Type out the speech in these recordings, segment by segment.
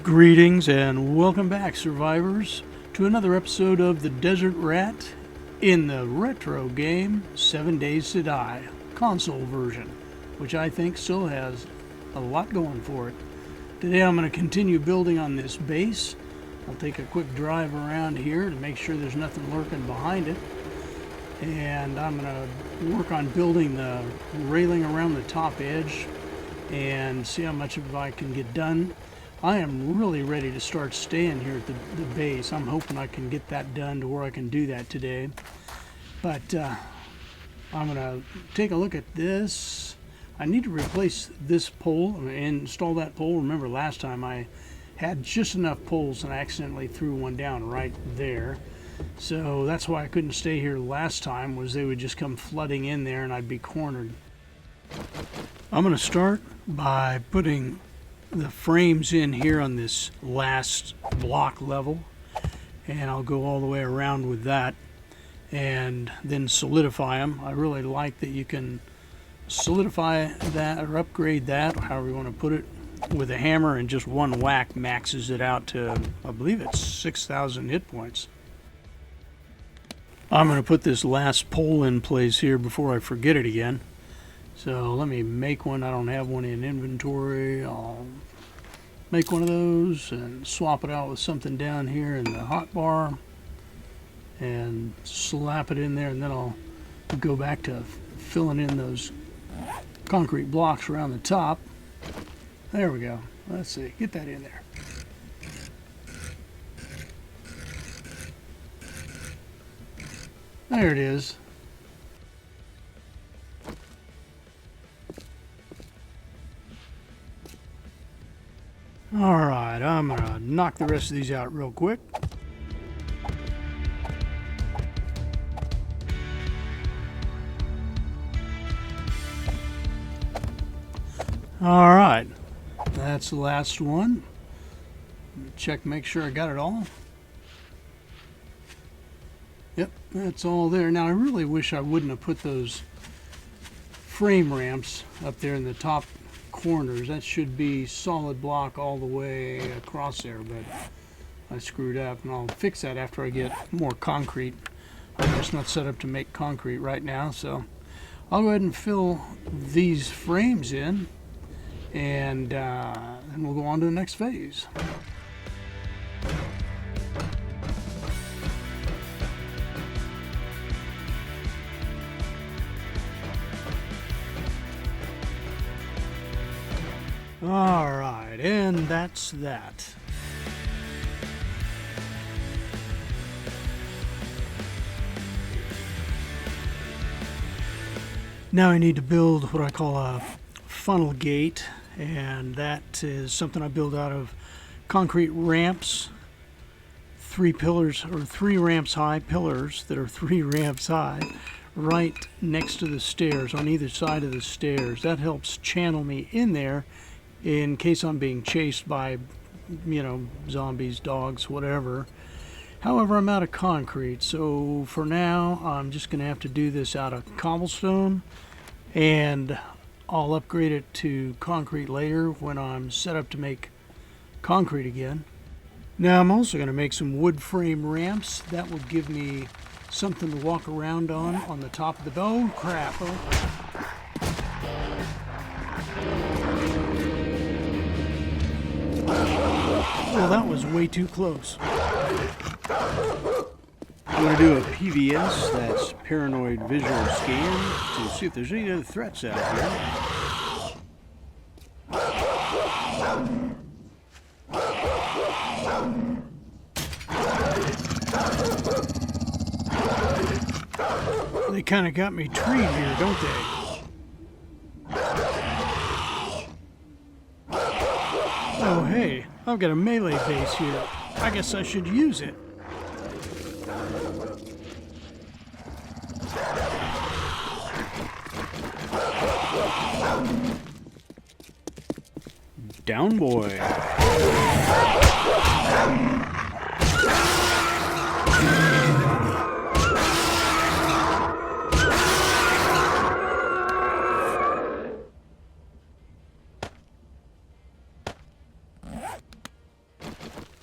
Greetings and welcome back, survivors, to another episode of the Desert Rat in the retro game 7 Days to Die console version, which I think still has a lot going for it. Today I'm going to continue building on this base. I'll take a quick drive around here to make sure there's nothing lurking behind it. And I'm going to work on building the railing around the top edge and see how much of it I can get done. I am really ready to start staying here at the base. I'm hoping I can get that done to where I can do that today. But I'm going to take a look at this. I need to replace this pole and install that pole. Remember last time I had just enough poles and I accidentally threw one down right there. So that's why I couldn't stay here last time, was they would just come flooding in there and I'd be cornered. I'm going to start by putting the frames in here on this last block level, and I'll go all the way around with that and then solidify them. I really like that you can solidify that or upgrade that, however you want to put it, with a hammer, and just one whack maxes it out to, I believe it's 6,000 hit points. I'm going to put this last pole in place here before I forget it again. So let me make one. I don't have one in inventory. I'll make one of those and swap it out with something down here in the hotbar and slap it in there, and then I'll go back to filling in those concrete blocks around the top. There we go. Let's see. Get that in there. There it is. Alright, I'm going to knock the rest of these out real quick. Alright, that's the last one. Check, make sure I got it all. Yep, that's all there. Now I really wish I wouldn't have put those frame ramps up there in the top corners. That should be solid block all the way across there, but I screwed up, and I'll fix that after I get more concrete. I'm just not set up to make concrete right now, so I'll go ahead and fill these frames in, and then we'll go on to the next phase. Alright, and that's that. Now I need to build what I call a funnel gate, and that is something I build out of concrete ramps, 3 pillars, or 3 ramps high, pillars that are 3 ramps high, right next to the stairs, on either side of the stairs. That helps channel me in there in case I'm being chased by, zombies, dogs, whatever. However, I'm out of concrete, so for now I'm just going to have to do this out of cobblestone, and I'll upgrade it to concrete later when I'm set up to make concrete again. Now I'm also going to make some wood frame ramps. That will give me something to walk around on the top of the... Oh crap! Well, that was way too close. I'm going to do a PVS, that's Paranoid Visual Scan, to see if there's any other threats out here. They kind of got me treed here, don't they? Oh, hey, I've got a melee base here. I guess I should use it. Down, boy.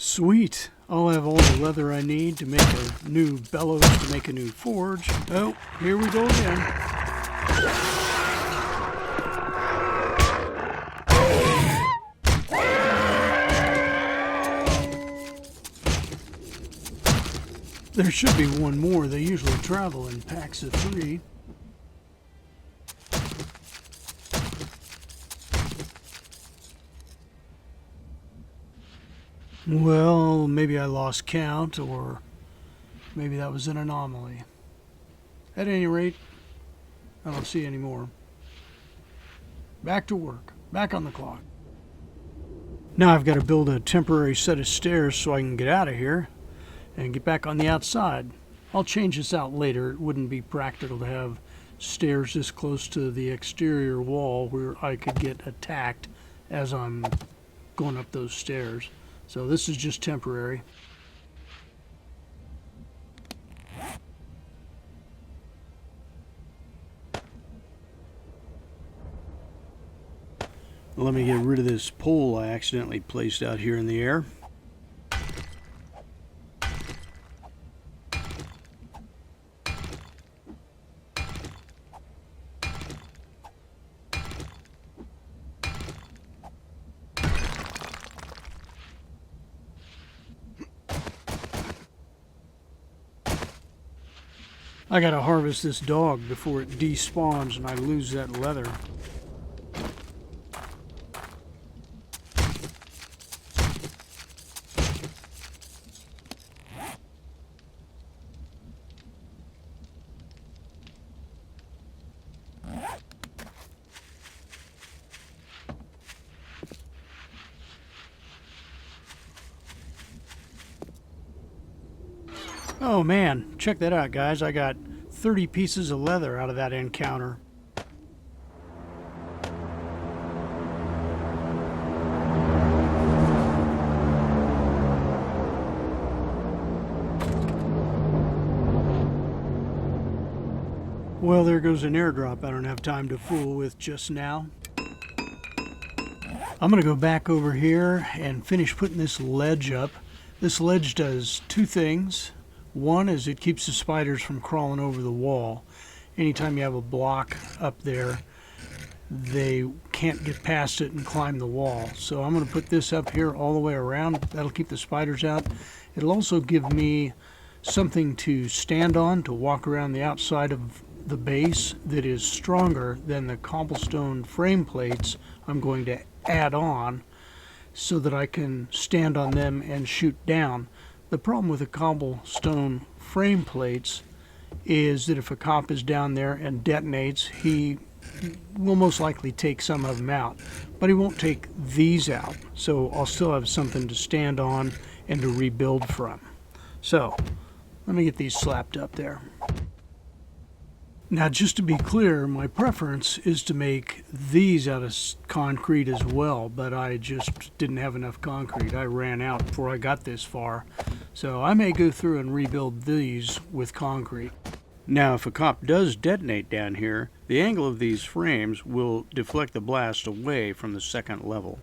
Sweet. I'll have all the leather I need to make a new bellows to make a new forge. Oh, here we go again. There should be one more. They usually travel in packs of 3. Well, maybe I lost count, or maybe that was an anomaly. At any rate, I don't see any more. Back to work. Back on the clock. Now I've got to build a temporary set of stairs so I can get out of here and get back on the outside. I'll change this out later. It wouldn't be practical to have stairs this close to the exterior wall where I could get attacked as I'm going up those stairs. So this is just temporary. Let me get rid of this pole I accidentally placed out here in the air. I gotta harvest this dog before it despawns and I lose that leather. Oh man, check that out, guys. I got 30 pieces of leather out of that encounter. Well, there goes an airdrop I don't have time to fool with just now. I'm going to go back over here and finish putting this ledge up. This ledge does 2 things. One is it keeps the spiders from crawling over the wall. Anytime you have a block up there, they can't get past it and climb the wall. So I'm going to put this up here all the way around. That'll keep the spiders out. It'll also give me something to stand on to walk around the outside of the base that is stronger than the cobblestone frame plates I'm going to add on, so that I can stand on them and shoot down. The problem with the cobblestone frame plates is that if a cop is down there and detonates, he will most likely take some of them out, but he won't take these out. So I'll still have something to stand on and to rebuild from. So let me get these slapped up there. Now, just to be clear, my preference is to make these out of concrete as well, but I just didn't have enough concrete. I ran out before I got this far, so I may go through and rebuild these with concrete. Now, if a cop does detonate down here, the angle of these frames will deflect the blast away from the second level.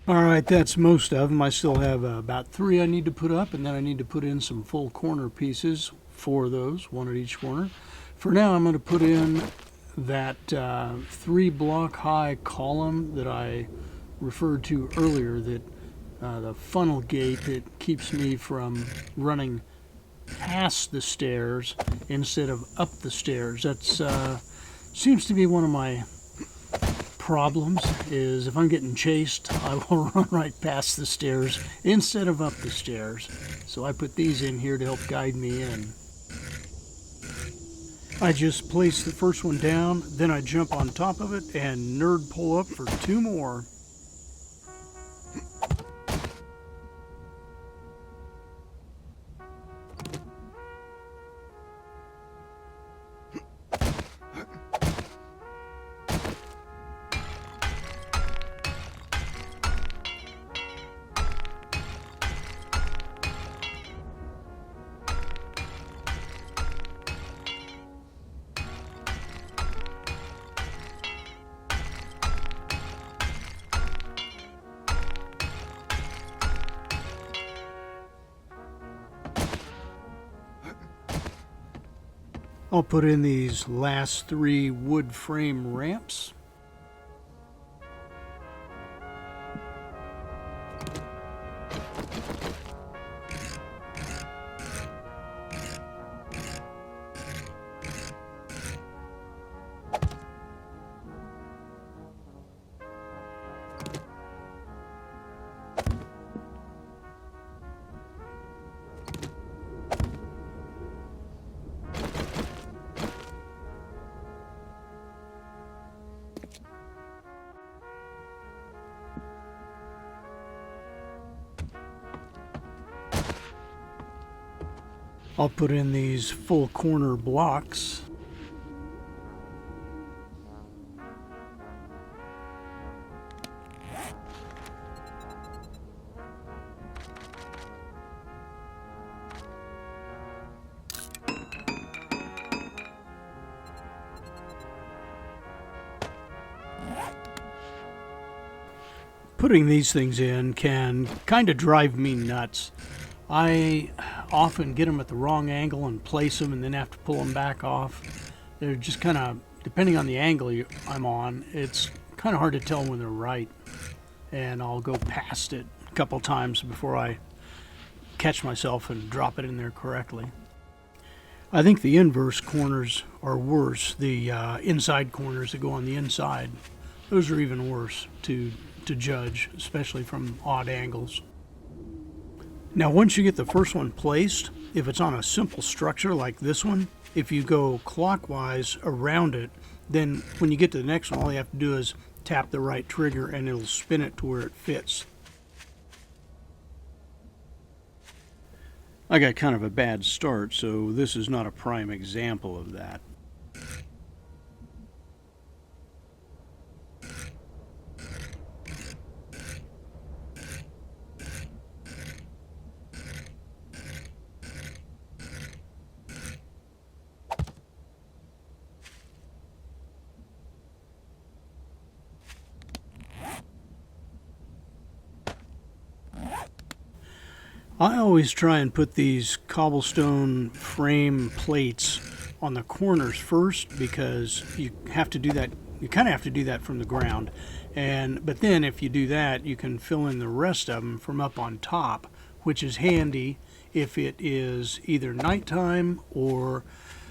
Alright, that's most of them. I still have about 3 I need to put up, and then I need to put in some full corner pieces, 4 of those, 1 at each corner. For now, I'm going to put in that 3-block high column that I referred to earlier, that the funnel gate that keeps me from running past the stairs instead of up the stairs. That's seems to be one of my problems, is if I'm getting chased, I will run right past the stairs instead of up the stairs. So I put these in here to help guide me in. I just place the first one down, then I jump on top of it and nerd pull up for 2 more. I'll put in these last 3 wood frame ramps. I'll put in these full corner blocks. Putting these things in can kind of drive me nuts. I often get them at the wrong angle and place them and then have to pull them back off. They're just kind of, depending on the angle I'm on, it's kind of hard to tell when they're right. And I'll go past it a couple times before I catch myself and drop it in there correctly. I think the inverse corners are worse. The inside corners that go on the inside, those are even worse to judge, especially from odd angles. Now, once you get the first one placed, if it's on a simple structure like this one, if you go clockwise around it, then when you get to the next one, all you have to do is tap the right trigger and it'll spin it to where it fits. I got kind of a bad start, so this is not a prime example of that. I always try and put these cobblestone frame plates on the corners first because you have to do that. You kind of have to do that from the ground, but then if you do that, you can fill in the rest of them from up on top, which is handy if it is either nighttime or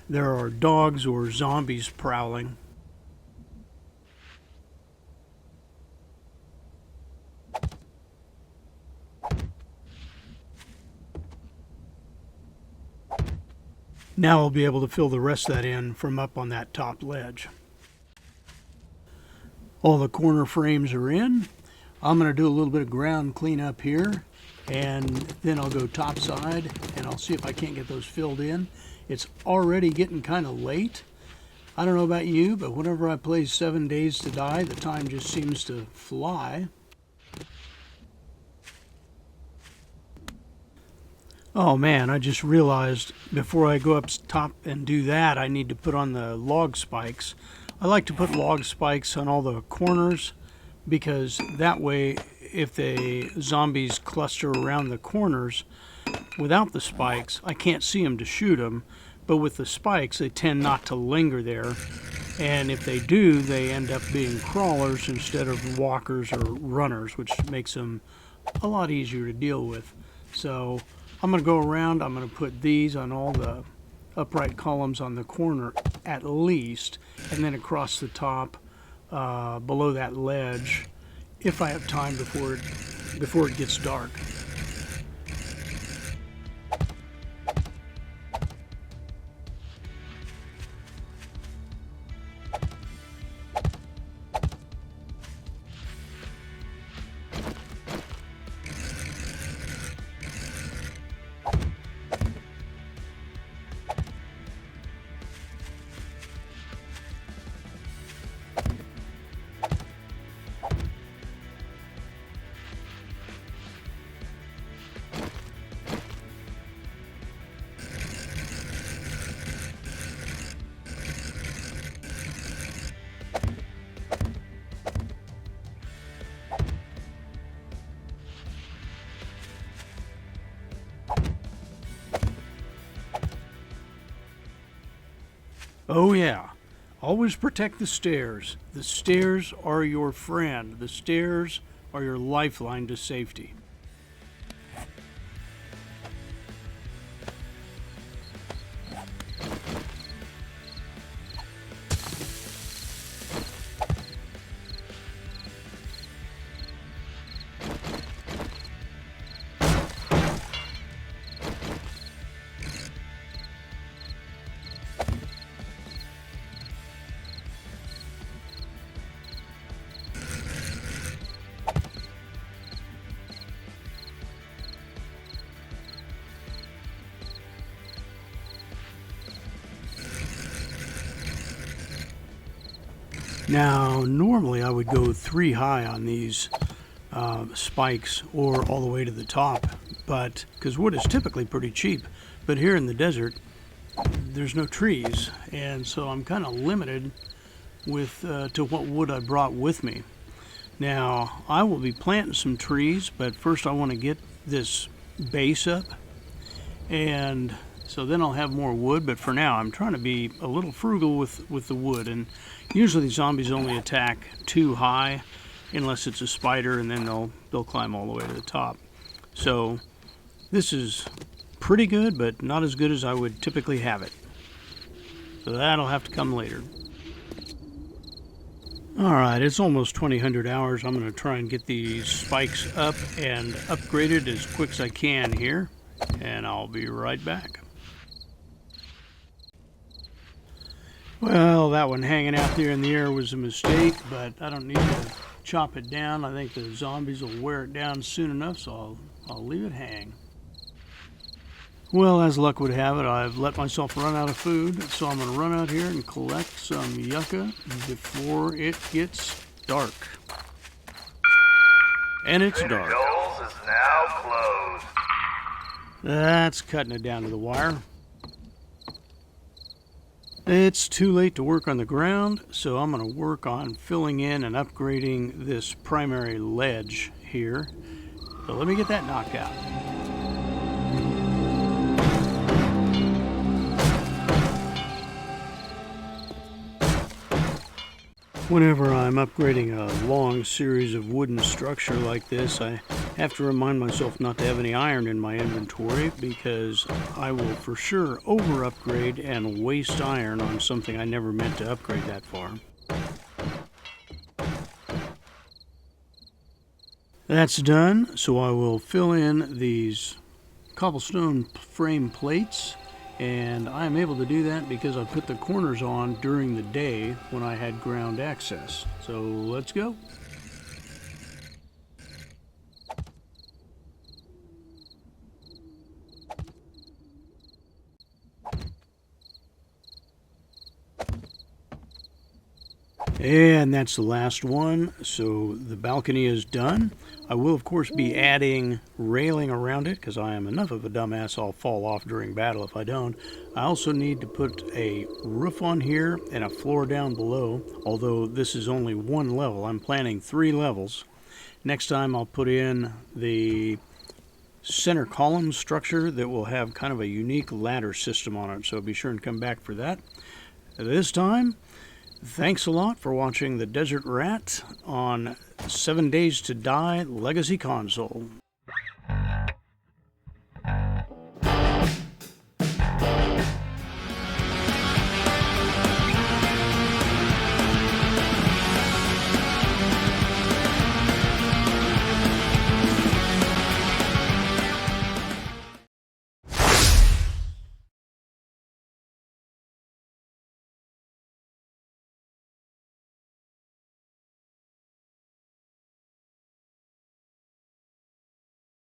there are dogs or zombies prowling. Now I'll be able to fill the rest of that in from up on that top ledge. All the corner frames are in. I'm going to do a little bit of ground cleanup here, and then I'll go topside and I'll see if I can't get those filled in. It's already getting kind of late. I don't know about you, but whenever I play 7 Days to Die, the time just seems to fly. Oh man, I just realized before I go up top and do that, I need to put on the log spikes. I like to put log spikes on all the corners because that way, if the zombies cluster around the corners, without the spikes, I can't see them to shoot them, but with the spikes, they tend not to linger there. And if they do, they end up being crawlers instead of walkers or runners, which makes them a lot easier to deal with. So I'm going to go around, I'm going to put these on all the upright columns on the corner at least, and then across the top below that ledge if I have time before it gets dark. Oh yeah, always protect the stairs. The stairs are your friend. The stairs are your lifeline to safety. Now, normally I would go 3 high on these spikes or all the way to the top, but because wood is typically pretty cheap, but here in the desert there's no trees, and so I'm kind of limited with to what wood I brought with me. Now, I will be planting some trees, but first I want to get this base up, and so then I'll have more wood. But for now, I'm trying to be a little frugal with the wood, and usually zombies only attack 2 high unless it's a spider, and then they'll climb all the way to the top. So this is pretty good, but not as good as I would typically have it. So that'll have to come later. Alright, it's almost 2000 hours. I'm going to try and get these spikes up and upgraded as quick as I can here, and I'll be right back. Well, that one hanging out there in the air was a mistake, but I don't need to chop it down. I think the zombies will wear it down soon enough, so I'll leave it hang. Well, as luck would have it, I've let myself run out of food, so I'm going to run out here and collect some yucca before it gets dark. And it's dark. Knowles is now closed. That's cutting it down to the wire. It's too late to work on the ground, so I'm going to work on filling in and upgrading this primary ledge here. So let me get that knocked out. Whenever I'm upgrading a long series of wooden structure like this, I have to remind myself not to have any iron in my inventory, because I will for sure over upgrade and waste iron on something I never meant to upgrade that far. That's done, so I will fill in these cobblestone frame plates, and I'm able to do that because I put the corners on during the day when I had ground access. So let's go. And that's the last one, so the balcony is done. I will of course be adding railing around it, because I am enough of a dumbass I'll fall off during battle if I don't. I also need to put a roof on here and a floor down below, although this is only 1 level. I'm planning 3 levels. Next time I'll put in the center column structure that will have kind of a unique ladder system on it, so be sure and come back for that. This time, thanks a lot for watching The Desert Rat on 7 Days to Die Legacy Console.